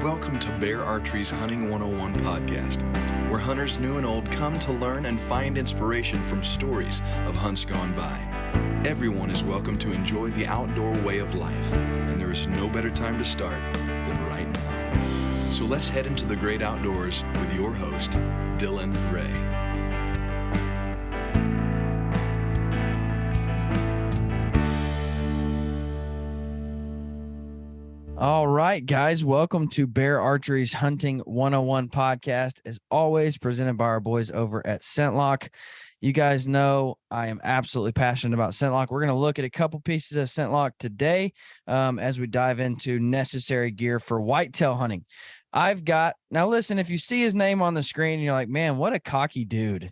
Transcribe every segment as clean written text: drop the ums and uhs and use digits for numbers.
Welcome to Bear Archery's Hunting 101 podcast, where hunters new and old come to learn and find inspiration from stories of hunts gone by. Everyone is welcome to enjoy the outdoor way of life, and there is no better time to start than right now. So let's head into the great outdoors with your host, Dylan Ray. All right, guys, welcome to Bear Archery's Hunting 101 podcast, as always presented by our boys over at ScentLok. You guys know I am absolutely passionate about ScentLok. We're going to look at a couple pieces of ScentLok today as we dive into necessary gear for whitetail hunting. Now listen, if you see his name on the screen, you're like, man, what a cocky dude.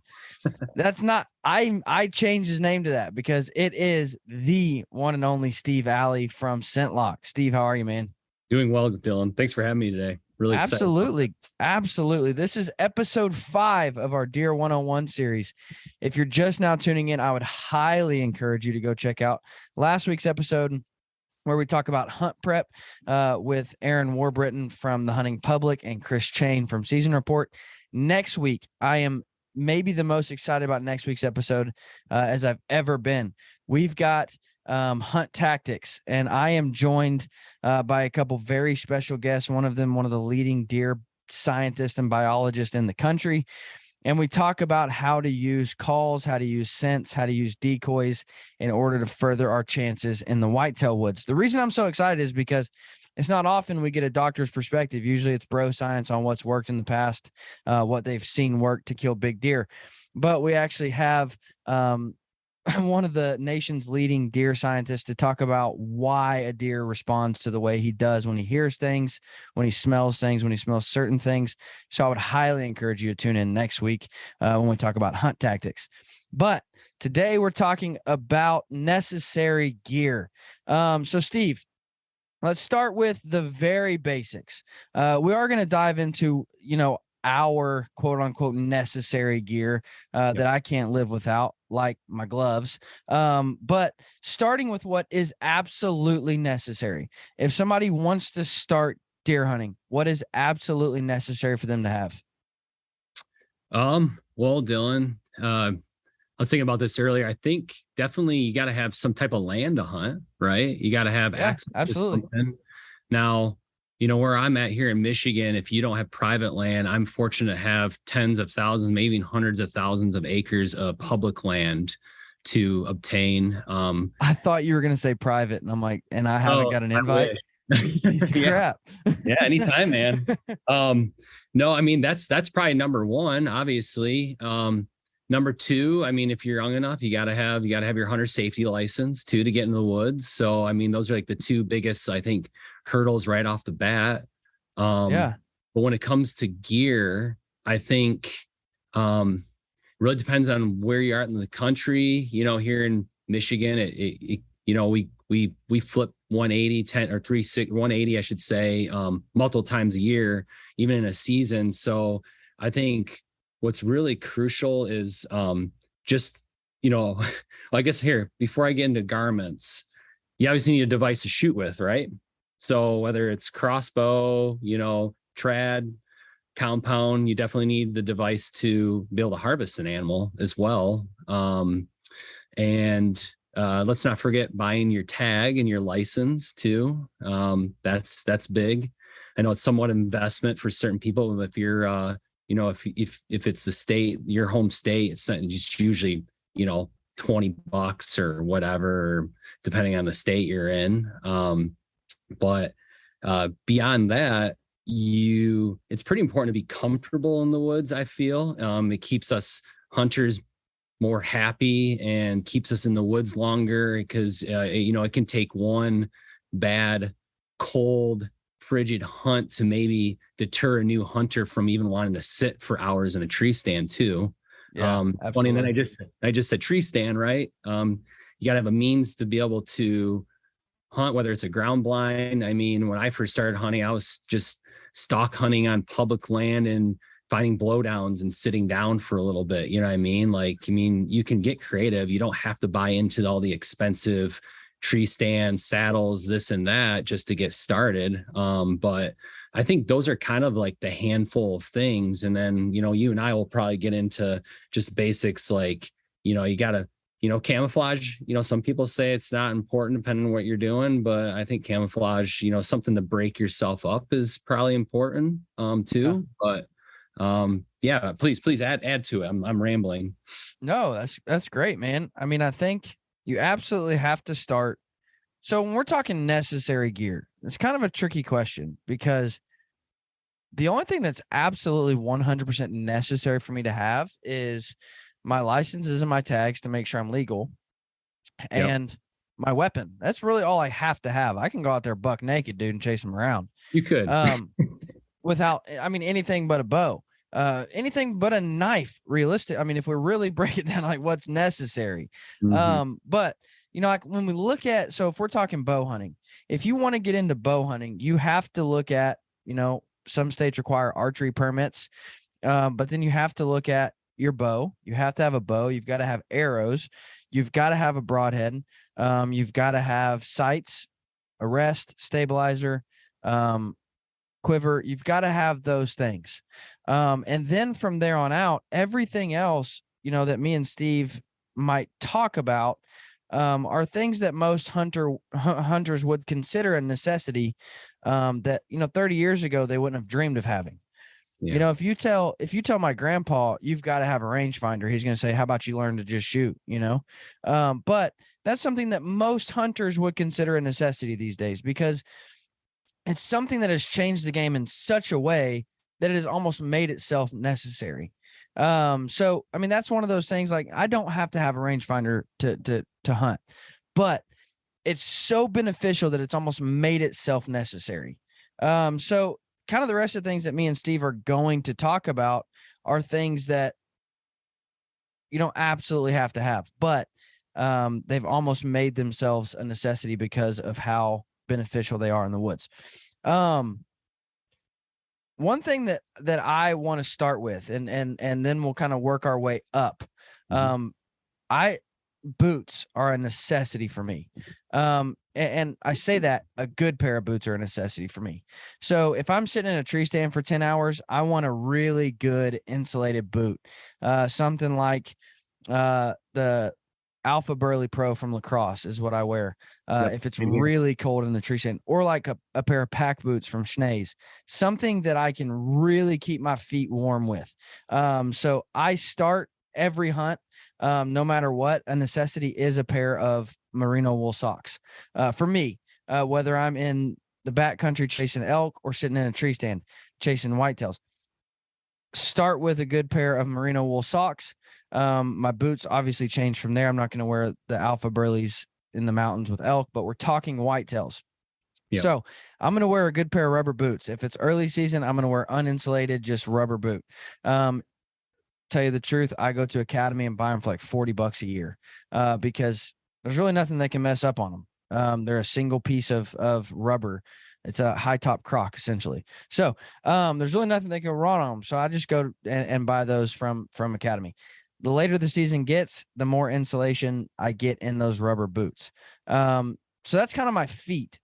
That's not, I changed his name to that because it is the one and only Steve Alley from ScentLok. Steve, how are you, man? Doing well, Dylan. Thanks for having me today. Really excited. Absolutely. This is episode 5 of our Deer 101 series. If you're just now tuning in, I would highly encourage you to go check out last week's episode where we talk about hunt prep with Aaron Warbritton from the Hunting Public and Chris Chain from Season Report. Next week, I am maybe the most excited about next week's episode as I've ever been. We've got hunt tactics, and I am joined by a couple very special guests. One of them, one of the leading deer scientists and biologists in the country. And we talk about how to use calls, how to use scents, how to use decoys in order to further our chances in the whitetail woods. The reason I'm so excited is because it's not often we get a doctor's perspective. Usually it's bro science on what's worked in the past, what they've seen work to kill big deer. But we actually have one of the nation's leading deer scientists to talk about why a deer responds to the way he does when he hears things, when he smells things, when he smells certain things. So I would highly encourage you to tune in next week when we talk about hunt tactics. But today we're talking about necessary gear. So Steve, let's start with the very basics. We are going to dive into, our quote unquote necessary gear that I can't live without, like my gloves. But starting with what is absolutely necessary. If somebody wants to start deer hunting, what is absolutely necessary for them to have? Well, Dylan, I was thinking about this earlier. I think definitely you got to have some type of land to hunt, right? You got to have access to something. Now, where I'm at here in Michigan, if you don't have private land, I'm fortunate to have tens of thousands, maybe even hundreds of thousands of acres of public land to obtain. I thought you were going to say private, and I'm like, and I haven't got an invite. Crap. Yeah, anytime, man. No, I mean, that's probably number one, obviously. Number two, I mean, if you're young enough, you gotta have your hunter safety license too to get in the woods. So, I mean, those are like the two biggest, I think, hurdles right off the bat. But when it comes to gear, I think really depends on where you are in the country. Here in Michigan, we flip 180, 180, I should say, multiple times a year, even in a season. So I think what's really crucial is I guess here, before I get into garments, you obviously need a device to shoot with, right? So whether it's crossbow, trad, compound, you definitely need the device to be able to harvest an animal as well. And let's not forget buying your tag and your license too. That's big. I know it's somewhat investment for certain people. If you're if it's the state, your home state, it's just usually, $20 or whatever, depending on the state you're in. But beyond that, it's pretty important to be comfortable in the woods. I feel it keeps us hunters more happy and keeps us in the woods longer because, it can take one bad, cold, frigid hunt to maybe deter a new hunter from even wanting to sit for hours in a tree stand too. Yeah, funny that I just said tree stand, right? You got to have a means to be able to hunt, whether it's a ground blind. I mean, when I first started hunting, I was just stalk hunting on public land and finding blowdowns and sitting down for a little bit. You know what I mean? You can get creative. You don't have to buy into all the expensive tree stands, saddles, this and that just to get started. But I think those are kind of like the handful of things. And then, you and I will probably get into just basics like, you got to, camouflage, some people say it's not important depending on what you're doing, but I think camouflage, something to break yourself up is probably important too. Yeah. But yeah, please add to it. I'm rambling. No, that's great, man. I mean, I think you absolutely have to start. So when we're talking necessary gear, it's kind of a tricky question because the only thing that's absolutely 100% necessary for me to have is my licenses and my tags to make sure I'm legal, and my weapon. That's really all I have to have. I can go out there buck naked, dude, and chase them around. You could. Without, I mean, anything but a bow, anything but a knife, realistic. I mean, if we really break it down, like what's necessary. But like when we look at, so if we're talking bow hunting, if you want to get into bow hunting, you have to look at, some states require archery permits. But then you have to look at your bow. You have to have a bow. You've got to have arrows. You've got to have a broadhead. You've got to have sights, a rest, stabilizer, quiver. You've got to have those things. And then from there on out, everything else, that me and Steve might talk about are things that most hunters would consider a necessity that, 30 years ago, they wouldn't have dreamed of having. Yeah. If you tell my grandpa, you've got to have a rangefinder, he's going to say, how about you learn to just shoot, but that's something that most hunters would consider a necessity these days because it's something that has changed the game in such a way that it has almost made itself necessary. So, I mean, that's one of those things, like I don't have to have a rangefinder to hunt, but it's so beneficial that it's almost made itself necessary. So kind of the rest of the things that me and Steve are going to talk about are things that you don't absolutely have to have, but they've almost made themselves a necessity because of how beneficial they are in the woods. One thing that I want to start with, and then we'll kind of work our way up. Boots are a necessity for me. And I say that a good pair of boots are a necessity for me. So if I'm sitting in a tree stand for 10 hours, I want a really good insulated boot. Something like the Alpha Burley Pro from Lacrosse is what I wear. If it's really cold in the tree stand, or like a pair of pack boots from Schnee's, something that I can really keep my feet warm with. So I start every hunt, no matter what, a necessity is a pair of merino wool socks. For me, whether I'm in the backcountry chasing elk or sitting in a tree stand chasing whitetails, start with a good pair of merino wool socks. My boots obviously change from there. I'm not going to wear the Alpha Burleys in the mountains with elk, but we're talking whitetails. Yep. So I'm going to wear a good pair of rubber boots. If it's early season, I'm going to wear uninsulated, just rubber boot. Tell you the truth, I go to Academy and buy them for like $40 a year because there's really nothing they can mess up on them. They're a single piece of rubber. It's a high top croc essentially. So there's really nothing they can run on them. So I just go and buy those from Academy. The later the season gets, the more insulation I get in those rubber boots. So that's kind of my feet.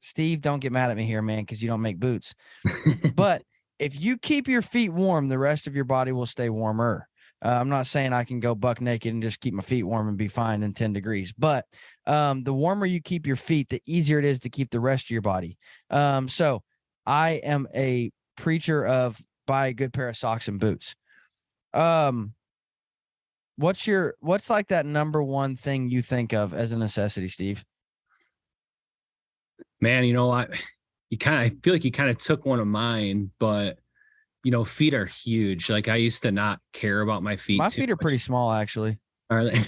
Steve, don't get mad at me here, man, because you don't make boots. But if you keep your feet warm, the rest of your body will stay warmer. I'm not saying I can go buck naked and just keep my feet warm and be fine in 10 degrees, but the warmer you keep your feet, the easier it is to keep the rest of your body. So I am a preacher of buy a good pair of socks and boots. What's like that number one thing you think of as a necessity, Steve? Man, I feel like you kind of took one of mine, but feet are huge. Like I used to not care about my feet. My feet are pretty small, actually. Are they?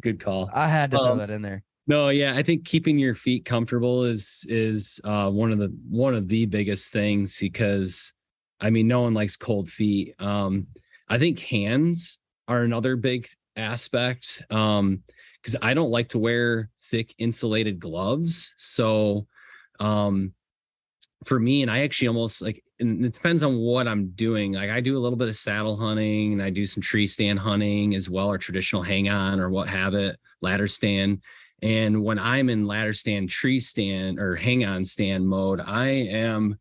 Good call. I had to throw that in there. No, yeah, I think keeping your feet comfortable is one of the biggest things because, I mean, no one likes cold feet. I think hands are another big aspect because I don't like to wear thick insulated gloves. So for me, and I actually almost like, and it depends on what I'm doing. Like I do a little bit of saddle hunting and I do some tree stand hunting as well, or traditional hang on or what have it, ladder stand. And when I'm in ladder stand, tree stand, or hang on stand mode, I am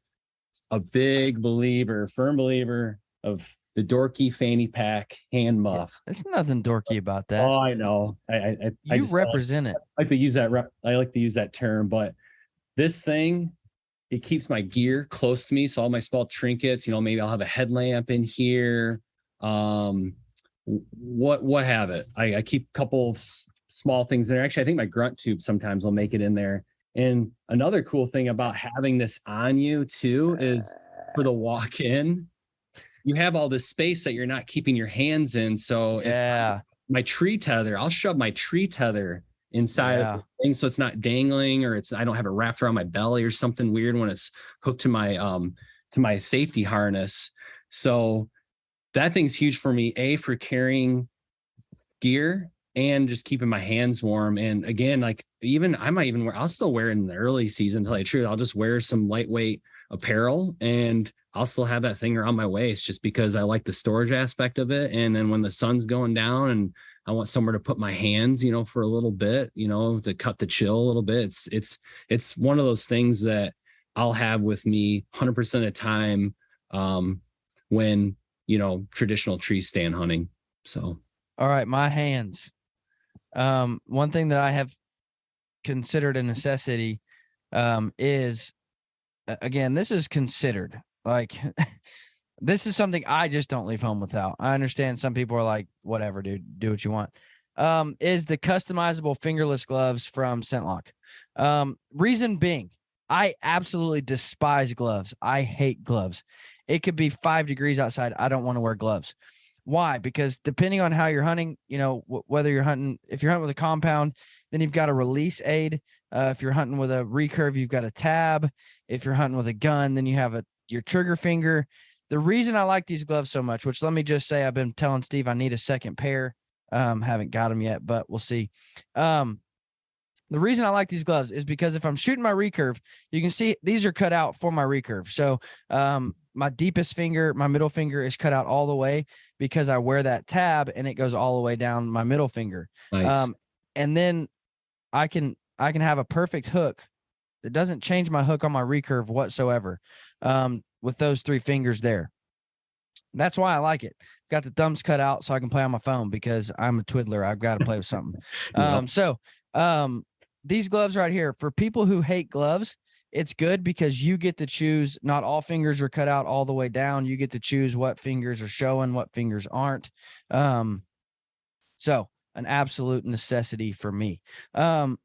a big believer, firm believer of the dorky fanny pack hand muff. There's nothing dorky about that. Oh, I know. I just represent it. I like to use that. I like to use that term, but this thing, it keeps my gear close to me. So all my small trinkets, maybe I'll have a headlamp in here. What have it? I keep a couple small things there. Actually, I think my grunt tube sometimes will make it in there. And another cool thing about having this on you too is for the walk in, you have all this space that you're not keeping your hands in. So if my tree tether, I'll shove my tree tether inside of the thing so it's not dangling, or I don't have it wrapped around my belly or something weird when it's hooked to my safety harness. So that thing's huge for me, for carrying gear and just keeping my hands warm. And again, like I'll still wear it in the early season until I true. I'll just wear some lightweight apparel and I'll still have that thing around my waist just because I like the storage aspect of it. And then when the sun's going down and I want somewhere to put my hands, for a little bit, to cut the chill a little bit. It's one of those things that I'll have with me 100% of the time when, traditional tree stand hunting. So. All right. My hands. One thing that I have considered a necessity is, again, this is considered like this is something I just don't leave home without. I understand some people are like, whatever, dude, do what you want. Is the customizable fingerless gloves from ScentLock. Reason being, I absolutely despise gloves. I hate gloves. It could be 5 degrees outside. I don't want to wear gloves. Why? Because depending on how you're hunting, whether you're hunting, if you're hunting with a compound, then you've got a release aid. If you're hunting with a recurve, you've got a tab. If you're hunting with a gun, then you have your trigger finger. The reason I like these gloves so much, which let me just say, I've been telling Steve I need a second pair. Haven't got them yet, but we'll see. The reason I like these gloves is because if I'm shooting my recurve, you can see these are cut out for my recurve. So my deepest finger, my middle finger is cut out all the way because I wear that tab and it goes all the way down my middle finger. Nice. And then I can have a perfect hook that doesn't change my hook on my recurve whatsoever. With those 3 fingers there. That's why I like it. Got the thumbs cut out so I can play on my phone because I'm a twiddler. I've got to play with something. So these gloves right here, for people who hate gloves, it's good because you get to choose. Not all fingers are cut out all the way down. You get to choose what fingers are showing, what fingers aren't. So an absolute necessity for me. One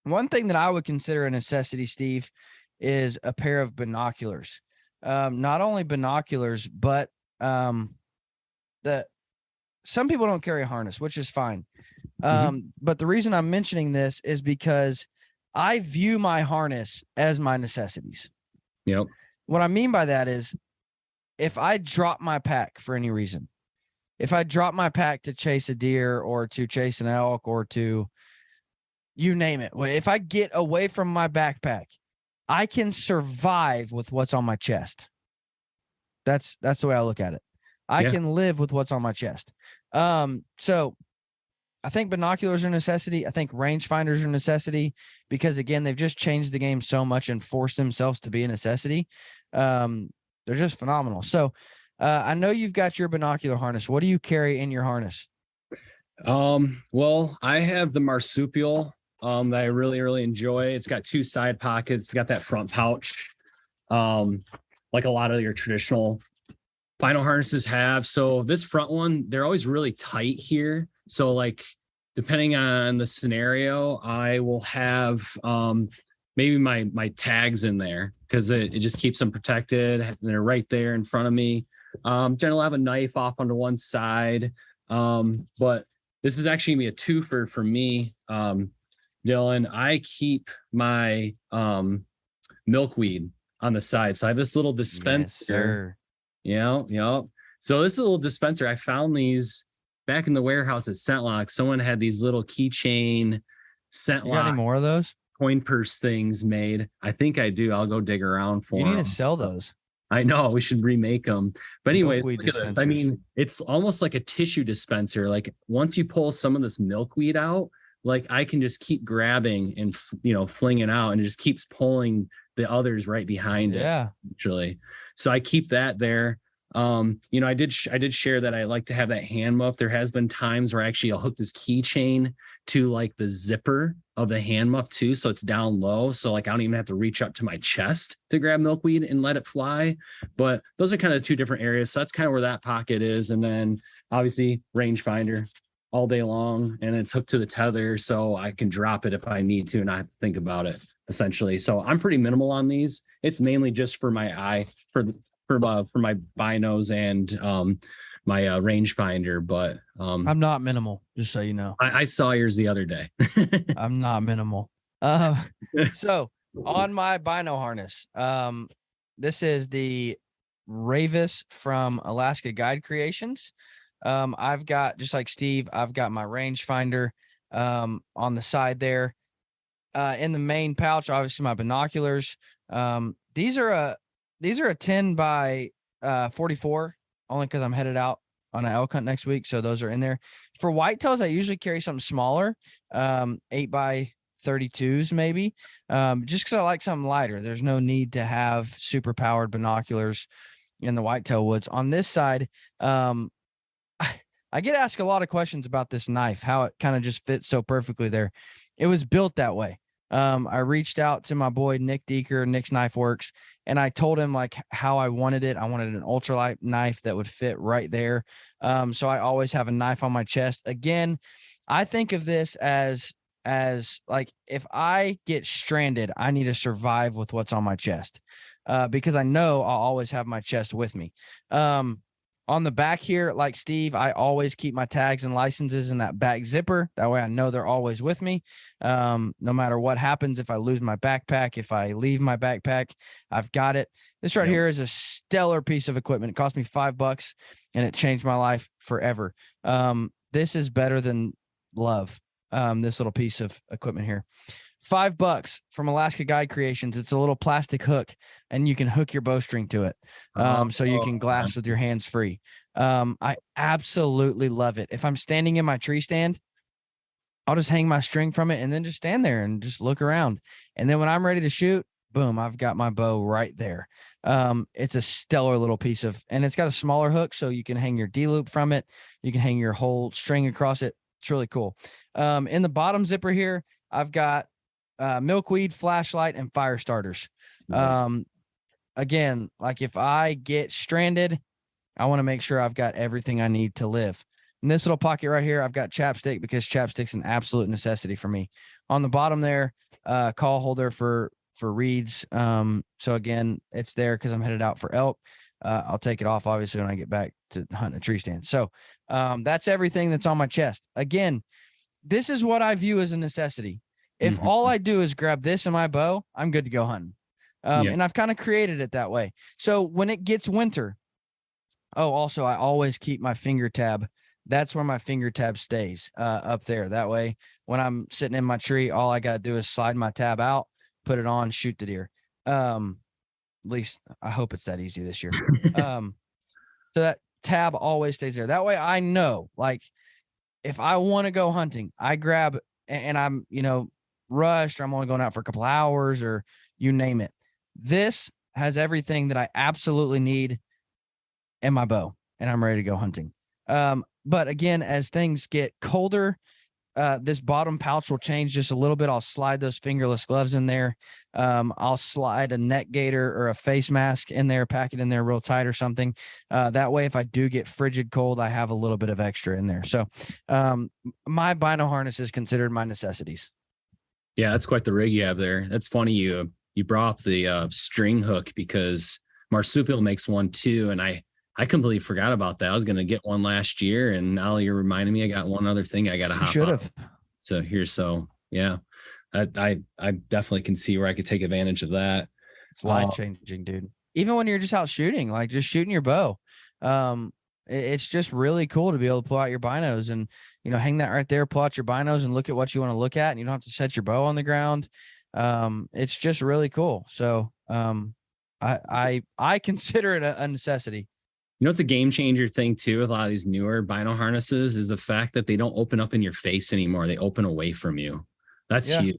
thing that I would consider a necessity, Steve, is a pair of binoculars. Not only binoculars, but some people don't carry a harness, which is fine. But the reason I'm mentioning this is because I view my harness as my necessities. Yep. What I mean by that is if I drop my pack for any reason, if I drop my pack to chase a deer or to chase an elk or to, you name it, if I get away from my backpack, I can survive with what's on my chest. That's the way I look at it. I can live with what's on my chest. So I think binoculars are a necessity. I think rangefinders are a necessity because, again, they've just changed the game so much and forced themselves to be a necessity. They're just phenomenal. So I know you've got your binocular harness. What do you carry in your harness? Well, I have the marsupial that I really, really enjoy. It's got 2 side pockets. It's got that front pouch, like a lot of your traditional vinyl harnesses have. So this front one, they're always really tight here. So like, depending on the scenario, I will have maybe my tags in there because it just keeps them protected. And they're right there in front of me. Generally, I have a knife off onto one side. But this is actually gonna be a twofer for me. Dylan, I keep my milkweed on the side. So I have this little dispenser. Yes, Yeah. So this is a little dispenser. I found these back in the warehouse at ScentLock. Someone had these little keychain ScentLock. You got any more of those coin purse things made? I think I do. I'll go dig around for them. You need to sell those. I know, we should remake them. But anyways, Milkweed look at this. I mean, it's almost like a tissue dispenser. Like once you pull some of this milkweed out, like I can just keep grabbing and, fling it out, and it just keeps pulling the others right behind it. Actually. So I keep that there. I did share that I like to have that hand muff. There has been times where actually I'll hook this keychain to like the zipper of the hand muff too. So it's down low. So like, I don't even have to reach up to my chest to grab milkweed and let it fly. But those are kind of two different areas. So that's kind of where that pocket is. And then obviously rangefinder all day long, and it's hooked to the tether. So I can drop it if I need to, and I have to think about it essentially. So I'm pretty minimal on these. It's mainly just for my eye, for my binos and my rangefinder, but I'm not minimal, just so you know. I saw yours the other day. I'm not minimal. So on my bino harness, this is the Ravis from Alaska Guide Creations. I've got, just like Steve, I've got my rangefinder on the side there. In the main pouch, obviously my binoculars. These are a 10 by 44, only because I'm headed out on an elk hunt next week. So those are in there. For whitetails, I usually carry something smaller, 8 by 32s maybe, just because I like something lighter. There's no need to have super powered binoculars in the whitetail woods. On this side, I get asked a lot of questions about this knife, how it kind of just fits so perfectly there. It was built that way. I reached out to my boy, Nick Deeker, Nick's Knife Works, and I told him like how I wanted it. I wanted an ultralight knife that would fit right there. So I always have a knife on my chest. Again, I think of this as like, if I get stranded, I need to survive with what's on my chest, because I know I'll always have my chest with me. On the back here, like Steve, I always keep my tags and licenses in that back zipper. That way I know they're always with me. No matter what happens, if I lose my backpack, if I leave my backpack, I've got it. This right here is a stellar piece of equipment. It cost me $5 and it changed my life forever. This is better than love. This little piece of equipment here. $5 from Alaska Guide Creations. It's a little plastic hook, and you can hook your bowstring to it. So you can glass with your hands free. I absolutely love it. If I'm standing in my tree stand, I'll just hang my string from it and then just stand there and just look around. And then when I'm ready to shoot, boom, I've got my bow right there. It's a stellar little piece and it's got a smaller hook, so you can hang your D-loop from it. You can hang your whole string across it. It's really cool. In the bottom zipper here, I've got milkweed, flashlight, and fire starters. Nice. Again, like if I get stranded, I want to make sure I've got everything I need to live. In this little pocket right here, I've got chapstick, because chapstick's an absolute necessity for me. On the bottom there, call holder for reeds. So again, it's there because I'm headed out for elk. I'll take it off obviously when I get back to hunting a tree stand. So that's everything that's on my chest. Again, this is what I view as a necessity. If all I do is grab this and my bow, I'm good to go hunting. And I've kind of created it that way. So when it gets winter, also I always keep my finger tab. That's where my finger tab stays, up there. That way, when I'm sitting in my tree, all I got to do is slide my tab out, put it on, shoot the deer. At least I hope it's that easy this year. So that tab always stays there. That way I know, like, if I want to go hunting, I grab, and I'm, rushed, or I'm only going out for a couple hours, or you name it. This has everything that I absolutely need in my bow, and I'm ready to go hunting. But again, as things get colder, this bottom pouch will change just a little bit. I'll slide those fingerless gloves in there. I'll slide a neck gaiter or a face mask in there, pack it in there real tight or something. That way, if I do get frigid cold, I have a little bit of extra in there. So my bino harness is considered my necessities. Yeah, that's quite the rig you have there. That's funny you brought up the string hook, because Marsupial makes one too, and I completely forgot about that. I was going to get one last year, and now you're reminding me I got one other thing I got to hop on. Should have. So yeah, I definitely can see where I could take advantage of that. It's life-changing, dude. Even when you're just out shooting, like just shooting your bow. It's just really cool to be able to pull out your binos and, hang that right there, pull out your binos and look at what you want to look at, and you don't have to set your bow on the ground. It's just really cool. So I consider it a necessity. You know, it's a game changer thing too with a lot of these newer bino harnesses is the fact that they don't open up in your face anymore. They open away from you. That's huge.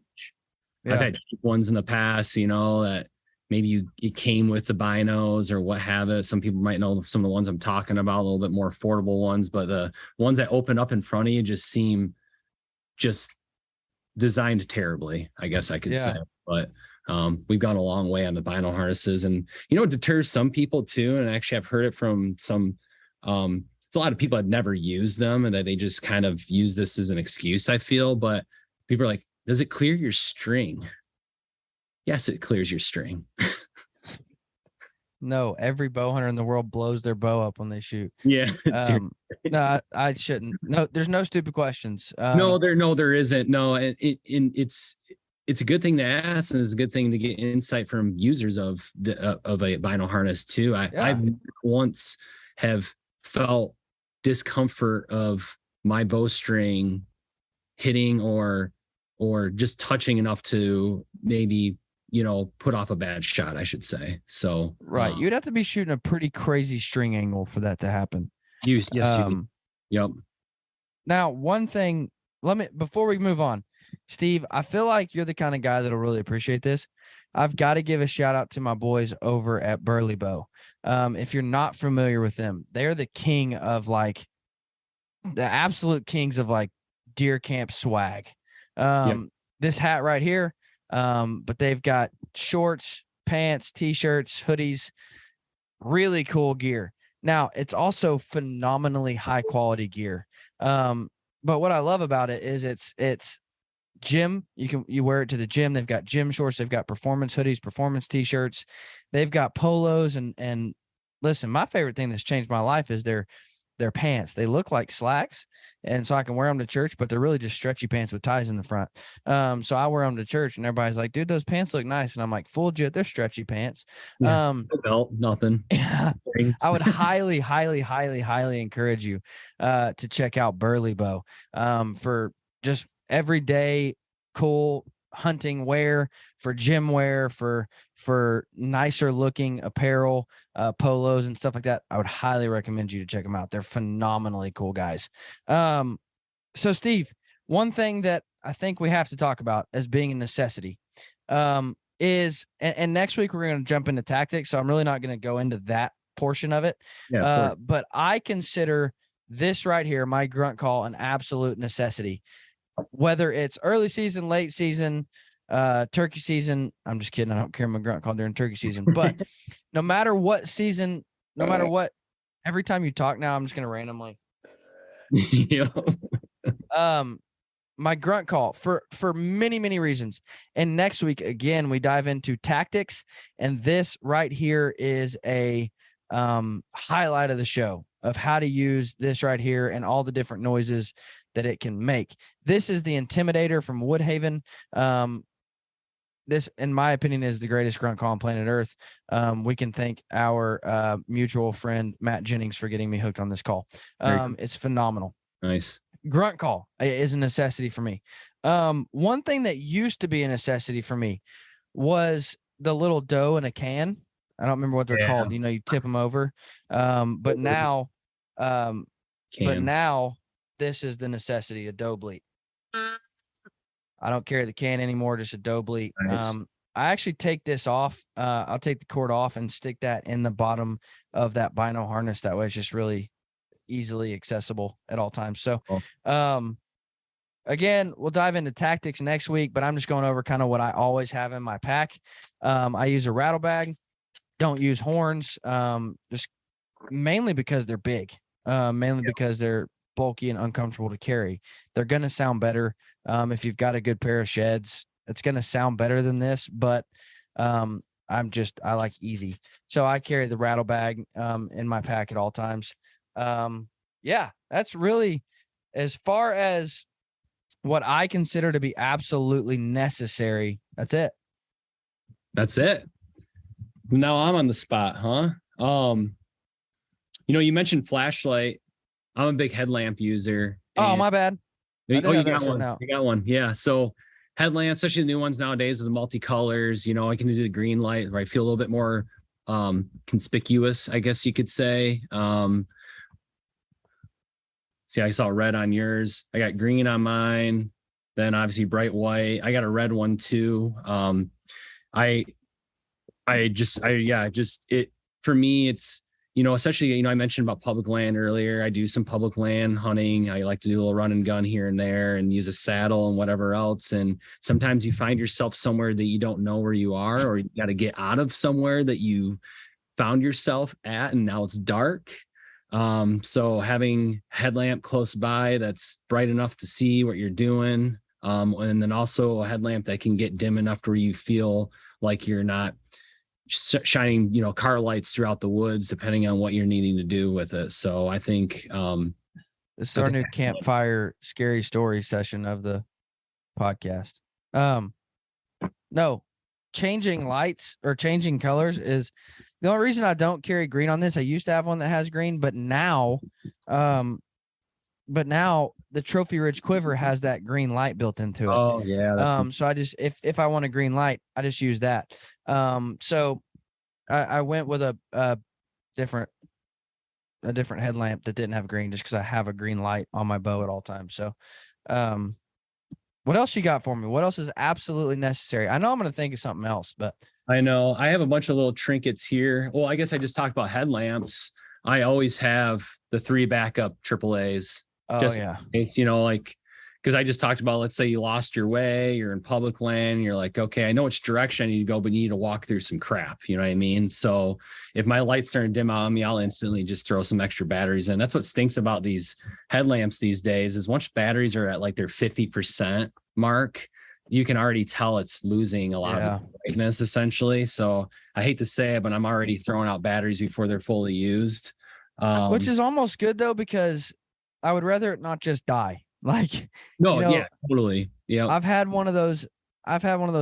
I've had cheap ones in the past, you know, that maybe it came with the binos or what have it. Some people might know some of the ones I'm talking about, a little bit more affordable ones, but the ones that open up in front of you just seem just designed terribly, I guess I could say. But we've gone a long way on the bino harnesses, and you know, it deters some people too. And actually I've heard it from some, it's a lot of people have never used them and that they just kind of use this as an excuse, I feel. But people are like, does it clear your string? Yes, it clears your string. No, every bow hunter in the world blows their bow up when they shoot. Yeah. No, I shouldn't. No, there's no stupid questions. No, there isn't. No, it's a good thing to ask, and it's a good thing to get insight from users of a bino harness too. I once have felt discomfort of my bowstring hitting or just touching enough to maybe, you know, put off a bad shot, I should say. So right, you'd have to be shooting a pretty crazy string angle for that to happen. Yes, yep. Now, one thing, before we move on, Steve, I feel like you're the kind of guy that'll really appreciate this. I've got to give a shout out to my boys over at Burley Bow. If you're not familiar with them, they're the king of the absolute kings of deer camp swag. This hat right here, but they've got shorts, pants, t-shirts, hoodies, really cool gear. Now, it's also phenomenally high quality gear. But what I love about it is it's gym. You wear it to the gym. They've got gym shorts. They've got performance hoodies, performance t-shirts. They've got polos and listen, my favorite thing that's changed my life is their pants. They look like slacks, and so I can wear them to church, but they're really just stretchy pants with ties in the front. So I wear them to church, and everybody's like, dude, those pants look nice. And I'm like, fooled you, they're stretchy pants. No belt, nothing. I would highly, highly, highly, highly encourage you to check out Burley Bow for just everyday cool hunting wear, for gym wear, for nicer looking apparel, polos and stuff like that. I would highly recommend you to check them out. They're phenomenally cool guys. So Steve, one thing that I think we have to talk about as being a necessity is, and next week we're going to jump into tactics. So I'm really not going to go into that portion of it. But I consider this right here, my grunt call, an absolute necessity. Whether it's early season, late season, turkey season. I'm just kidding. I don't carry my grunt call during turkey season. But no matter what season, no matter what, every time you talk now, I'm just going to randomly. My grunt call for many, many reasons. And next week, again, we dive into tactics. And this right here is a highlight of the show of how to use this right here and all the different noises that it can make. This is the Intimidator from Woodhaven. This, in my opinion, is the greatest grunt call on planet Earth. We can thank our mutual friend, Matt Jennings, for getting me hooked on this call. It's phenomenal. Nice. Grunt call is a necessity for me. One thing that used to be a necessity for me was the little dough in a can. I don't remember what they're called. You know, you tip them over. But now, this is the necessity, a dough bleat. I don't carry the can anymore, just a dough bleat. Nice. I actually take this off. I'll take the cord off and stick that in the bottom of that bino harness. That way it's just really easily accessible at all times. So, again, we'll dive into tactics next week, but I'm just going over kind of what I always have in my pack. I use a rattle bag. Don't use horns, just mainly because they're big, because they're bulky and uncomfortable to carry. They're going to sound better if you've got a good pair of sheds. It's going to sound better than this, but I like easy. So I carry the rattle bag in my pack at all times. That's really as far as what I consider to be absolutely necessary. That's it. Now I'm on the spot, huh? You mentioned flashlight. I'm a big headlamp user. Oh, my bad. You got one. You got one. Yeah. So headlamps, especially the new ones nowadays with the multicolors, I can do the green light where I feel a little bit more conspicuous, I guess you could say. See, I saw red on yours. I got green on mine. Then obviously bright white. I got a red one too. For me, it's, especially, I mentioned about public land earlier. I do some public land hunting. I like to do a little run and gun here and there and use a saddle and whatever else. And sometimes you find yourself somewhere that you don't know where you are, or you got to get out of somewhere that you found yourself at, and now it's dark. So having headlamp close by that's bright enough to see what you're doing. And then also a headlamp that can get dim enough where you feel like you're not shining, car lights throughout the woods, depending on what you're needing to do with it. So I think this is our new campfire scary story session of the podcast. No, changing lights or changing colors is the only reason I don't carry green on this. I used to have one that has green, but now the Trophy Ridge Quiver has that green light built into it. Oh yeah. So I just, if I want a green light, I just use that. So I went with a different headlamp that didn't have green, just because I have a green light on my bow at all times. So, what else you got for me? What else is absolutely necessary? I know I'm going to think of something else, but I know I have a bunch of little trinkets here. Well, I guess I just talked about headlamps. I always have the 3 backup AAAs. Oh, just yeah. It's, because I just talked about, let's say you lost your way, you're in public land, you're like, okay, I know which direction I need to go, but you need to walk through some crap. You know what I mean? So if my lights start to dim out on me, I'll instantly just throw some extra batteries in. That's what stinks about these headlamps these days, is once batteries are at like their 50% mark, you can already tell it's losing a lot of brightness essentially. So I hate to say it, but I'm already throwing out batteries before they're fully used. Which is almost good though, because I would rather it not just die. Like, yeah, totally. Yeah. I've had one of those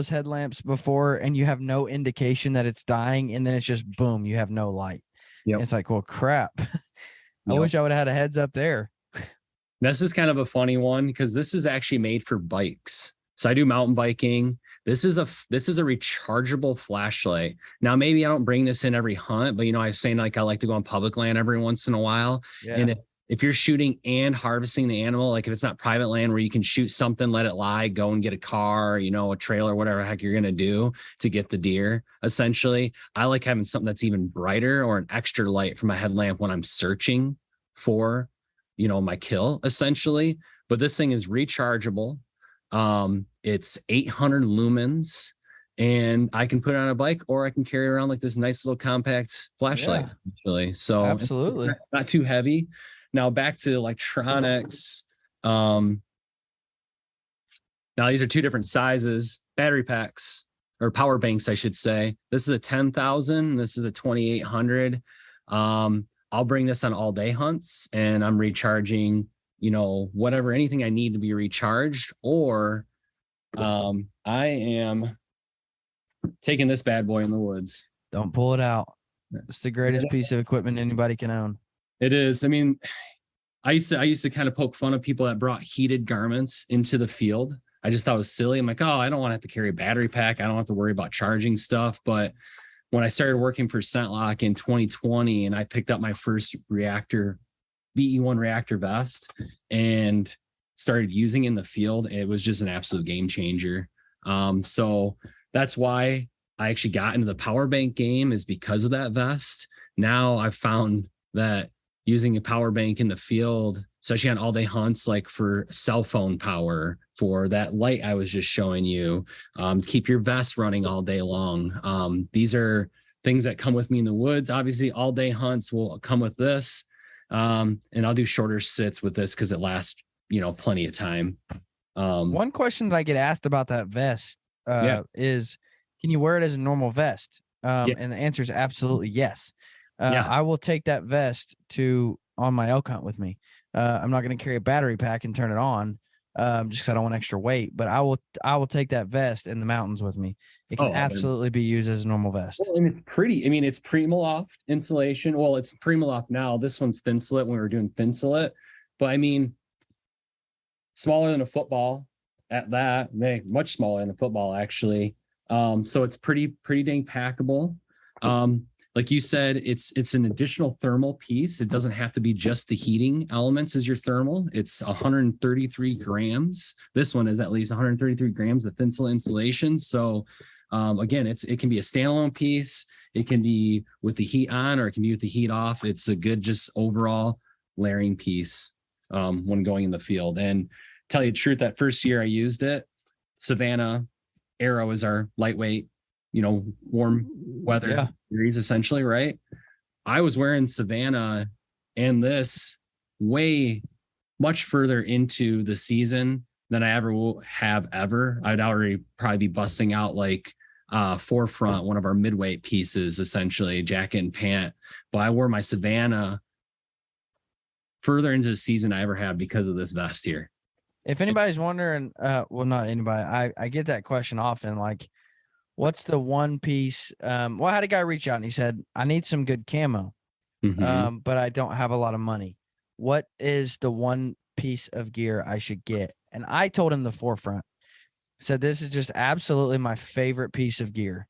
headlamps before, and you have no indication that it's dying, and then it's just boom, you have no light. Yeah. It's like, well, crap. I wish I would have had a heads up there. This is kind of a funny one, because this is actually made for bikes. So I do mountain biking. This is a rechargeable flashlight. Now, maybe I don't bring this in every hunt, but I was saying, like, I like to go on public land every once in a while. Yeah. And if you're shooting and harvesting the animal, like if it's not private land where you can shoot something, let it lie, go and get a car, a trailer, whatever the heck you're going to do to get the deer, essentially. I like having something that's even brighter or an extra light from a headlamp when I'm searching for, my kill, essentially. But this thing is rechargeable. It's 800 lumens, and I can put it on a bike, or I can carry around like this nice little compact flashlight. Actually. So absolutely, it's not too heavy. Now back to electronics. Now these are 2 different sizes, battery packs, or power banks, I should say. This is a 10,000. This is a 2,800. I'll bring this on all day hunts, and I'm recharging, anything I need to be recharged, or I am taking this bad boy in the woods. Don't pull it out. It's the greatest piece of equipment anybody can own. It is. I mean, I used to kind of poke fun of people that brought heated garments into the field. I just thought it was silly. I'm like, oh, I don't want to have to carry a battery pack. I don't have to worry about charging stuff. But when I started working for ScentLock in 2020, and I picked up my first BE1 reactor vest and started using in the field, it was just an absolute game changer. So that's why I actually got into the power bank game, is because of that vest. Now I've found that using a power bank in the field, especially on all day hunts, like for cell phone power, for that light I was just showing you, keep your vest running all day long. These are things that come with me in the woods. Obviously, all day hunts will come with this. And I'll do shorter sits with this because it lasts, plenty of time. One question that I get asked about that vest is, can you wear it as a normal vest? And the answer is absolutely yes. I will take that vest on my elk hunt with me. I'm not going to carry a battery pack and turn it on, just because I don't want extra weight. But I will take that vest in the mountains with me. It can absolutely be used as a normal vest. Well, and it's pretty. I mean, it's Primaloft insulation. Well, it's Primaloft now. This one's thin slit when we were doing thin slit. But I mean, smaller than a football at that, much smaller than a football, actually. So it's pretty dang packable. like you said, it's an additional thermal piece. It doesn't have to be just the heating elements as your thermal. It's 133 grams. This one is at least 133 grams of thin film insulation. So again, it can be a standalone piece. It can be with the heat on, or it can be with the heat off. It's a good just overall layering piece when going in the field. And tell you the truth, that first year I used it, Savannah Aero is our lightweight, warm weather series essentially, right? I was wearing Savannah and this way much further into the season than I ever will have ever. I'd already probably be busting out like Forefront, one of our midweight pieces, essentially jacket and pant. But I wore my Savannah further into the season I ever had because of this vest here. If anybody's wondering, well, not anybody, I get that question often, like, what's the one piece? Well, I had a guy reach out and he said, I need some good camo, but I don't have a lot of money. What is the one piece of gear I should get? And I told him the Forefront. Said, this is just absolutely my favorite piece of gear.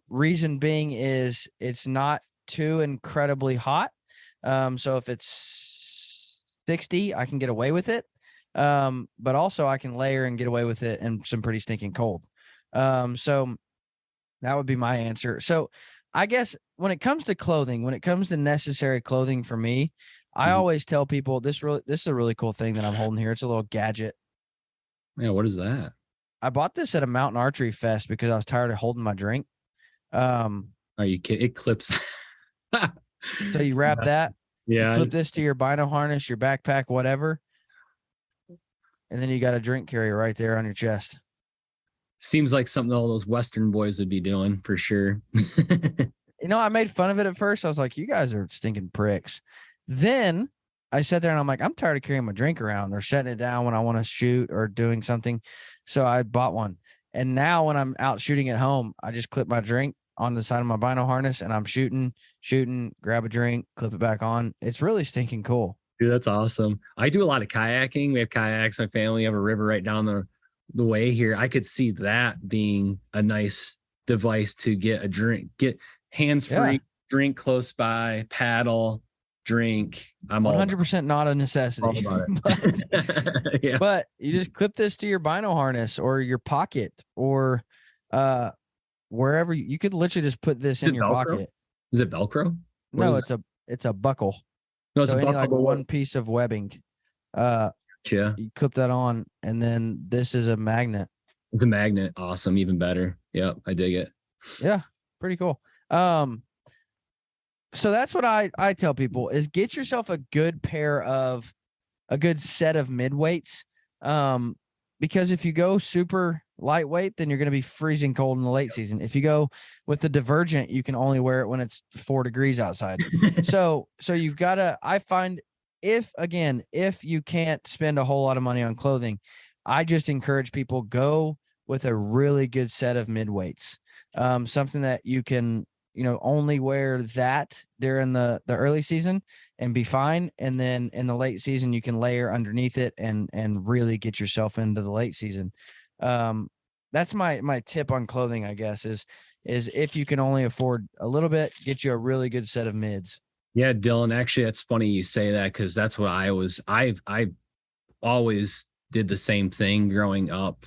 Reason being is it's not too incredibly hot. So if it's 60, I can get away with it. But also I can layer and get away with it in some pretty stinking cold. So that would be my answer. So I guess when it comes to clothing, when it comes to necessary clothing for me, I always tell people this is a really cool thing that I'm holding here. It's a little gadget. Yeah. What is that? I bought this at a mountain archery fest because I was tired of holding my drink. Are you kidding? It clips. So you wrap that, yeah, clip this to your bino harness, your backpack, whatever. And then you got a drink carrier right there on your chest. Seems like something all those Western boys would be doing for sure. I made fun of it at first. I was like, you guys are stinking pricks. Then I sat there and I'm like, I'm tired of carrying my drink around or setting it down when I want to shoot or doing something. So I bought one. And now when I'm out shooting at home, I just clip my drink on the side of my bino harness and I'm shooting, grab a drink, clip it back on. It's really stinking cool. Dude, that's awesome. I do a lot of kayaking. We have kayaks. My family have a river right down the way here. I could see that being a nice device to get a drink, get hands-free, drink close by, paddle, drink. I'm 100% not a necessity. all about it. But you just clip this to your bino harness or your pocket or wherever. You could literally just put this in your pocket. Is it Velcro? No, it's a buckle. No, it's so a buckle. Like one piece of webbing. You clip that on, and then this is a magnet. It's a magnet. Awesome. Even better. Yep. I dig it. Yeah. Pretty cool. So that's what I tell people is get yourself a good set of midweights. Because if you go super lightweight, then you're going to be freezing cold in the late season. If you go with the Divergent, you can only wear it when it's 4 degrees outside. so you've got to, I find if you can't spend a whole lot of money on clothing, I just encourage people go with a really good set of midweights. Something that you can, only wear that during the early season and be fine. And then in the late season, you can layer underneath it and really get yourself into the late season. That's my tip on clothing, I guess, is if you can only afford a little bit, get you a really good set of mids. Yeah, Dylan, actually, that's funny you say that because that's what I always did the same thing growing up.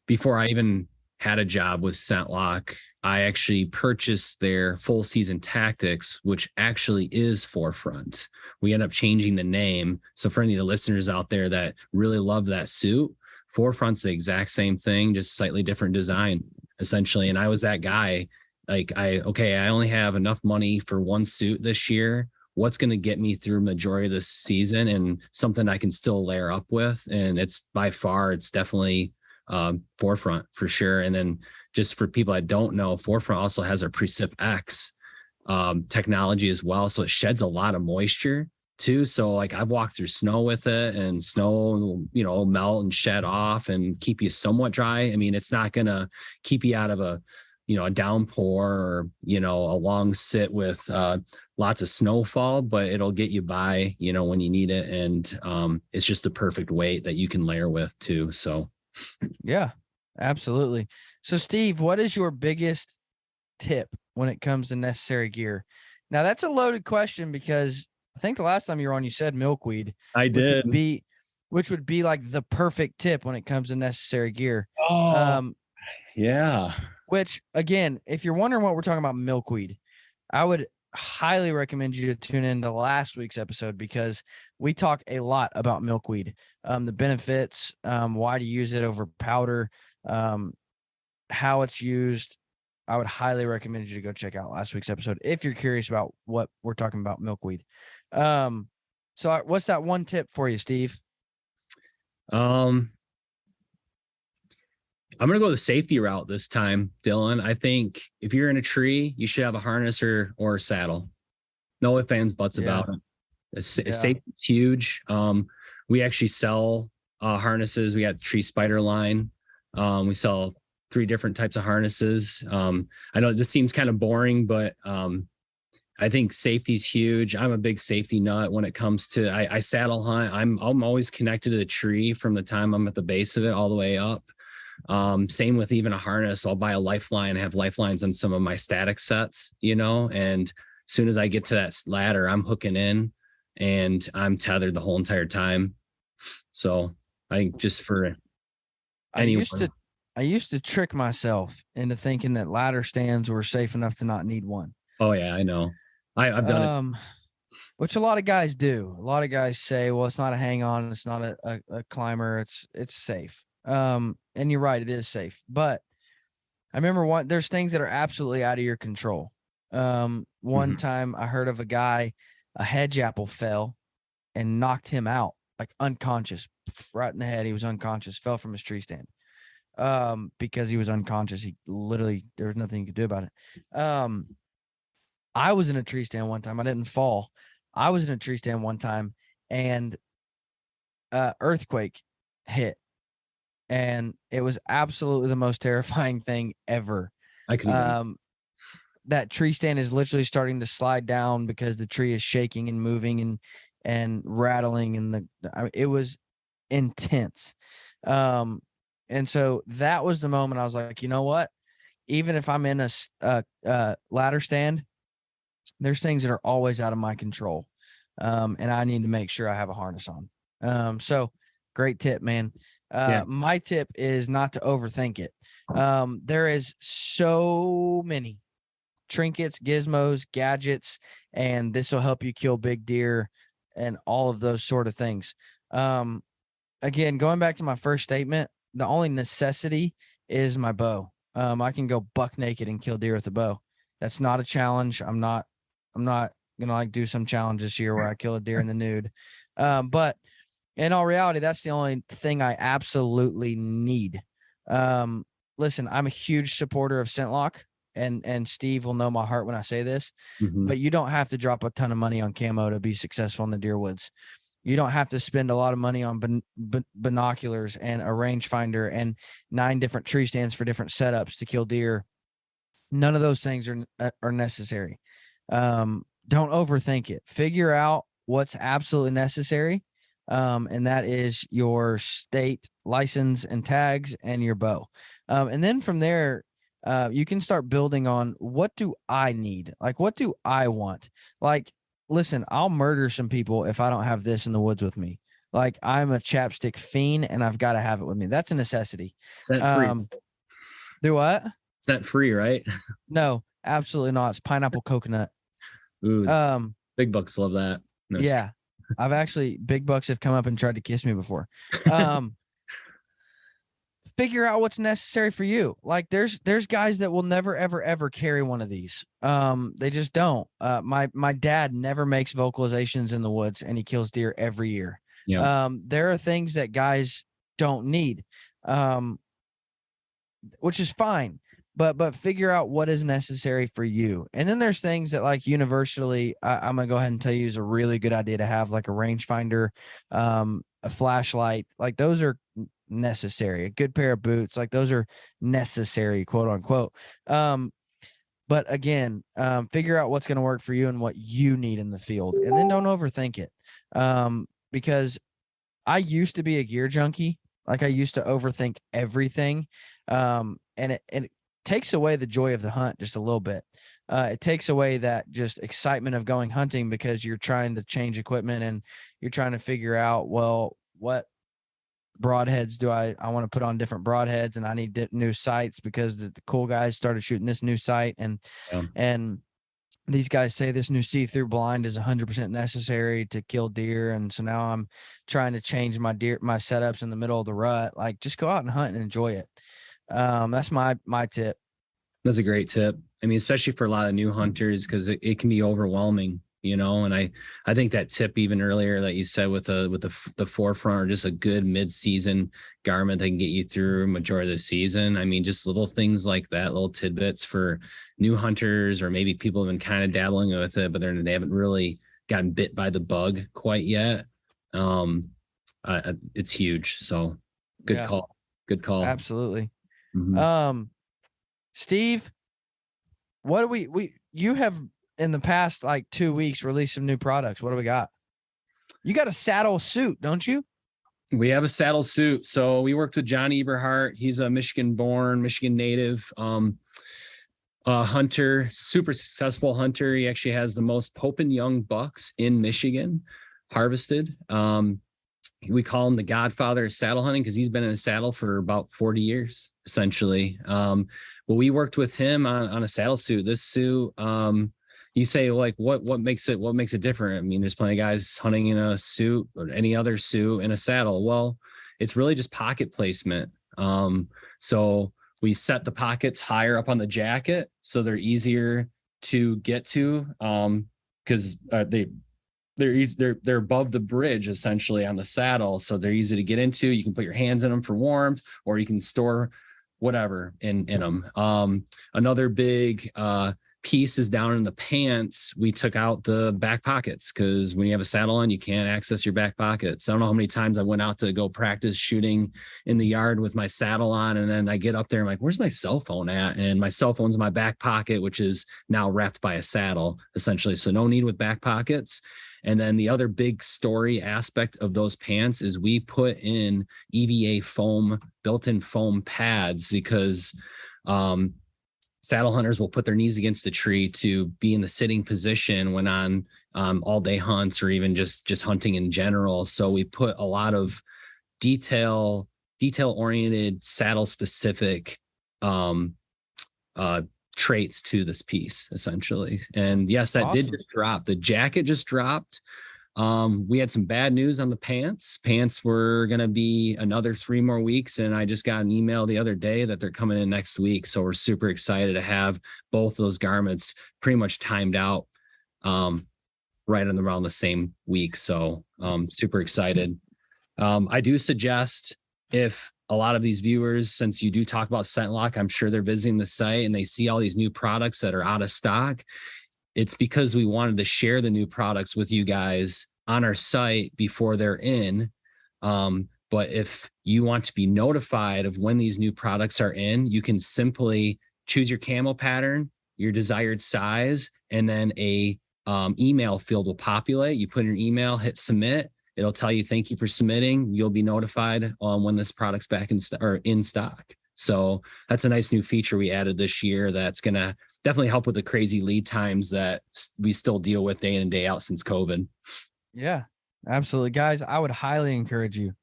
Before I even had a job with ScentLock, I actually purchased their full season tactics, which actually is Forefront. We end up changing the name. So for any of the listeners out there that really love that suit, Forefront's the exact same thing, just slightly different design, essentially. And I was that guy. Like I only have enough money for one suit this year. What's going to get me through majority of the season and something I can still layer up with? And it's definitely Forefront for sure. And then just for people that don't know, Forefront also has our Precip X technology as well. So it sheds a lot of moisture too. So like I've walked through snow with it, and snow, will melt and shed off and keep you somewhat dry. I mean, it's not going to keep you out of a downpour or, a long sit with lots of snowfall, but it'll get you by, when you need it. And it's just the perfect weight that you can layer with too. So. Yeah, absolutely. So Steve, what is your biggest tip when it comes to necessary gear? Now that's a loaded question because I think the last time you were on, you said milkweed. I did. Which would be like the perfect tip when it comes to necessary gear. Oh, yeah. Which again, if you're wondering what we're talking about milkweed, I would highly recommend you to tune into last week's episode because we talk a lot about milkweed, the benefits, why to use it over powder, how it's used. I would highly recommend you to go check out last week's episode if you're curious about what we're talking about milkweed. So what's that one tip for you, Steve? I'm going to go the safety route this time, Dylan. I think if you're in a tree, you should have a harness or a saddle. No ifs, ands, buts about it. Safety is huge. We actually sell harnesses. We got Tree Spider line. We sell 3 different types of harnesses. I know this seems kind of boring, but I think safety is huge. I'm a big safety nut when it comes to I saddle hunt. I'm always connected to the tree from the time I'm at the base of it all the way up. Same with even a harness. I'll buy a lifeline, have lifelines on some of my static sets, and as soon as I get to that ladder, I'm hooking in and I'm tethered the whole entire time. So I think just for anyone. I used to trick myself into thinking that ladder stands were safe enough to not need one. Oh yeah, I know. I've done it. Which a lot of guys do. A lot of guys say, well, it's not a hang on. It's not a climber. It's safe. And you're right. It is safe. But I remember there's things that are absolutely out of your control. One time I heard of a guy, a hedge apple fell and knocked him out, like unconscious, right in the head. He was unconscious, fell from his tree stand. Because he was unconscious. There was nothing you could do about it. I was in a tree stand one time. I didn't fall. I was in a tree stand one time and earthquake hit. And it was absolutely the most terrifying thing ever. I can that tree stand is literally starting to slide down because the tree is shaking and moving and rattling, and it was intense. And so that was the moment I was like, you know what? Even if I'm in a ladder stand, there's things that are always out of my control. And I need to make sure I have a harness on. So great tip, man. My tip is not to overthink it. There is so many trinkets, gizmos, gadgets, and this will help you kill big deer and all of those sort of things. Again, going back to my first statement, the only necessity is my bow. I can go buck naked and kill deer with a bow. That's not a challenge. I'm not gonna like do some challenge this year where I kill a deer in the nude. But in all reality, that's the only thing I absolutely need. Listen, I'm a huge supporter of ScentLock, and Steve will know my heart when I say this, but you don't have to drop a ton of money on camo to be successful in the deer woods. You don't have to spend a lot of money on binoculars and a rangefinder and 9 different tree stands for different setups to kill deer. None of those things are necessary. Don't overthink it. Figure out what's absolutely necessary. And that is your state license and tags and your bow. And then from there, you can start building on what do I need? Like, what do I want? Like, listen, I'll murder some people if I don't have this in the woods with me. Like, I'm a chapstick fiend and I've got to have it with me. That's a necessity. Scent free. Do what? Scent free, right? No, absolutely not. It's pineapple coconut. Ooh, big bucks love that. No, yeah. Big bucks have come up and tried to kiss me before. Figure out what's necessary for you. Like there's guys that will never, ever, ever carry one of these. They just don't. My dad never makes vocalizations in the woods and he kills deer every year. Yeah. There are things that guys don't need, which is fine. But figure out what is necessary for you. And then there's things that like universally, I'm going to go ahead and tell you is a really good idea to have, like a rangefinder, a flashlight. Like those are necessary. A good pair of boots, like those are necessary, quote unquote. But again, figure out what's going to work for you and what you need in the field. And then don't overthink it. Because I used to be a gear junkie. Like I used to overthink everything. And it takes away the joy of the hunt just a little bit. it takes away that just excitement of going hunting, because you're trying to change equipment and you're trying to figure out, well, what broadheads do I want to put on different broadheads, and I need new sights because the cool guys started shooting this new sight, and these guys say this new see-through blind is 100% necessary to kill deer. And so now I'm trying to change my setups in the middle of the rut. Like, just go out and hunt and enjoy it. That's my tip. That's a great tip. I mean, especially for a lot of new hunters, because it can be overwhelming, and I think that tip even earlier that you said with the Forefront, or just a good mid-season garment that can get you through majority of the season. I mean, just little things like that, little tidbits for new hunters, or maybe people have been kind of dabbling with it, but they haven't really gotten bit by the bug quite yet. It's huge. So good call. Good call. Absolutely. Mm-hmm. Steve, what do you have in the past like 2 weeks released some new products? What do we got? You got a saddle suit, don't you? We have a saddle suit. So we worked with John Eberhart. He's a Michigan native, hunter, super successful hunter. He actually has the most Pope and Young bucks in Michigan harvested. We call him the godfather of saddle hunting because he's been in a saddle for about 40 years, essentially. But we worked with him on a saddle suit. This suit, you say, like, what makes it different? I mean, there's plenty of guys hunting in a suit or any other suit in a saddle. Well, it's really just pocket placement. So we set the pockets higher up on the jacket so they're easier to get to, because they're above the bridge essentially on the saddle, so they're easy to get into. You can put your hands in them for warmth, or you can store whatever in them. Another big piece is down in the pants. We took out the back pockets because when you have a saddle on, you can't access your back pockets. I don't know how many times I went out to go practice shooting in the yard with my saddle on, and then I get up there and I'm like, where's my cell phone at? And my cell phone's in my back pocket, which is now wrapped by a saddle essentially. So no need with back pockets. And then the other big story aspect of those pants is we put in EVA foam, built-in foam pads, because saddle hunters will put their knees against the tree to be in the sitting position when on all day hunts, or even just hunting in general. So we put a lot of detail oriented, saddle specific traits to this piece essentially. And yes, that awesome. Did just drop. The jacket just dropped. We had some bad news on the pants. Pants were going to be another 3 more weeks. And I just got an email the other day that they're coming in next week. So we're super excited to have both those garments pretty much timed out, right around the same week. So super excited. I do suggest, if a lot of these viewers, since you do talk about ScentLock, I'm sure they're visiting the site and they see all these new products that are out of stock. It's because we wanted to share the new products with you guys on our site before they're in. But if you want to be notified of when these new products are in, you can simply choose your camo pattern, your desired size, and then a email field will populate. You put in your email, hit submit. It'll tell you, thank you for submitting. You'll be notified on when this product's back in stock. So that's a nice new feature we added this year that's going to definitely help with the crazy lead times that we still deal with day in and day out since COVID. Yeah, absolutely. Guys, I would highly encourage you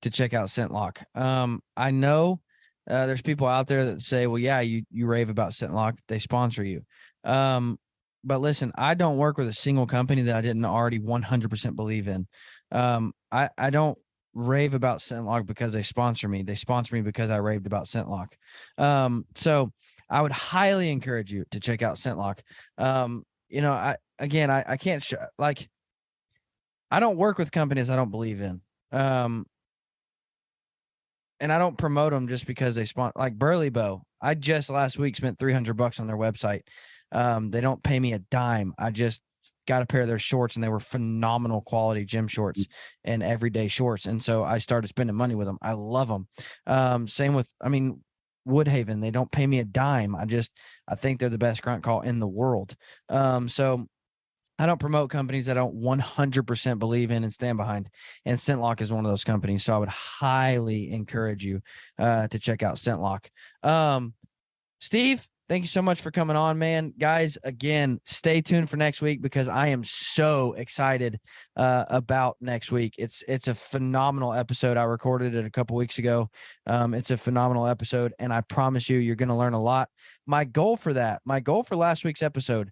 to check out ScentLock. I know there's people out there that say, well, yeah, you rave about ScentLock. They sponsor you. But listen, I don't work with a single company that I didn't already 100% believe in. I don't rave about ScentLock because they sponsor me. They sponsor me because I raved about ScentLock. So I would highly encourage you to check out ScentLock. I can't I don't work with companies I don't believe in. And I don't promote them just because they sponsor, like Burley Bow. I just last week spent $300 on their website. They don't pay me a dime. I just got a pair of their shorts and they were phenomenal quality gym shorts and everyday shorts. And so I started spending money with them. I love them. Same with, Woodhaven. They don't pay me a dime. I think they're the best grunt call in the world. So I don't promote companies that I don't 100% believe in and stand behind. And ScentLock is one of those companies. So I would highly encourage you to check out ScentLock. Steve, thank you so much for coming on, man. Guys, again, stay tuned for next week because I am so excited about next week. It's a phenomenal episode. I recorded it a couple weeks ago. It's a phenomenal episode, and I promise you're going to learn a lot. My goal for last week's episode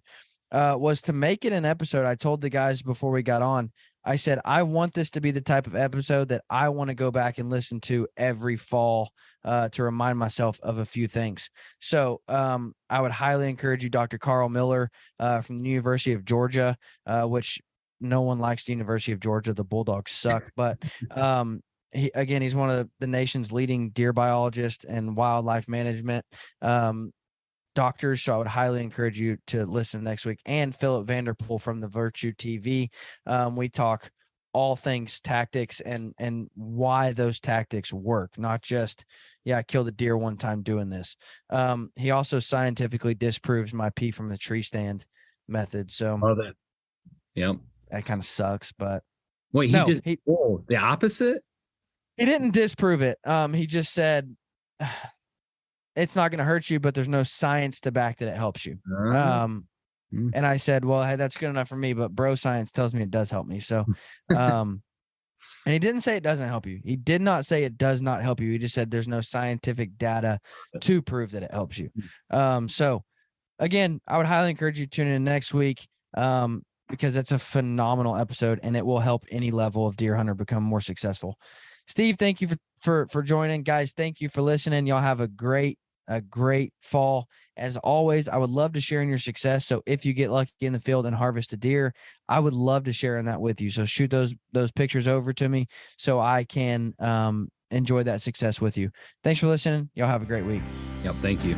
was to make it an episode. I told the guys before we got on, I said, I want this to be the type of episode that I want to go back and listen to every fall to remind myself of a few things. So I would highly encourage you, Dr. Carl Miller from the University of Georgia, which no one likes the University of Georgia. The Bulldogs suck. But he's one of the nation's leading deer biologists and wildlife management doctors. So I would highly encourage you to listen next week. And Philip Vanderpool from the Virtue TV. We talk all things tactics and why those tactics work, not just, I killed a deer one time doing this. He also scientifically disproves my pee from the tree stand method. So that. Yep. That kind of sucks, but wait, the opposite? He didn't disprove it. He just said it's not going to hurt you, but there's no science to back that it helps you. And I said, well, hey, that's good enough for me, but bro science tells me it does help me. So, and he didn't say it doesn't help you. He did not say it does not help you. He just said there's no scientific data to prove that it helps you. So again, I would highly encourage you to tune in next week because it's a phenomenal episode and it will help any level of deer hunter become more successful. Steve, thank you for joining. Guys, thank you for listening. Y'all have a great fall. As always, I would love to share in your success. So if you get lucky in the field and harvest a deer, I would love to share in that with you. So shoot those pictures over to me so I can enjoy that success with you. Thanks for listening. Y'all have a great week. Yep. Thank you.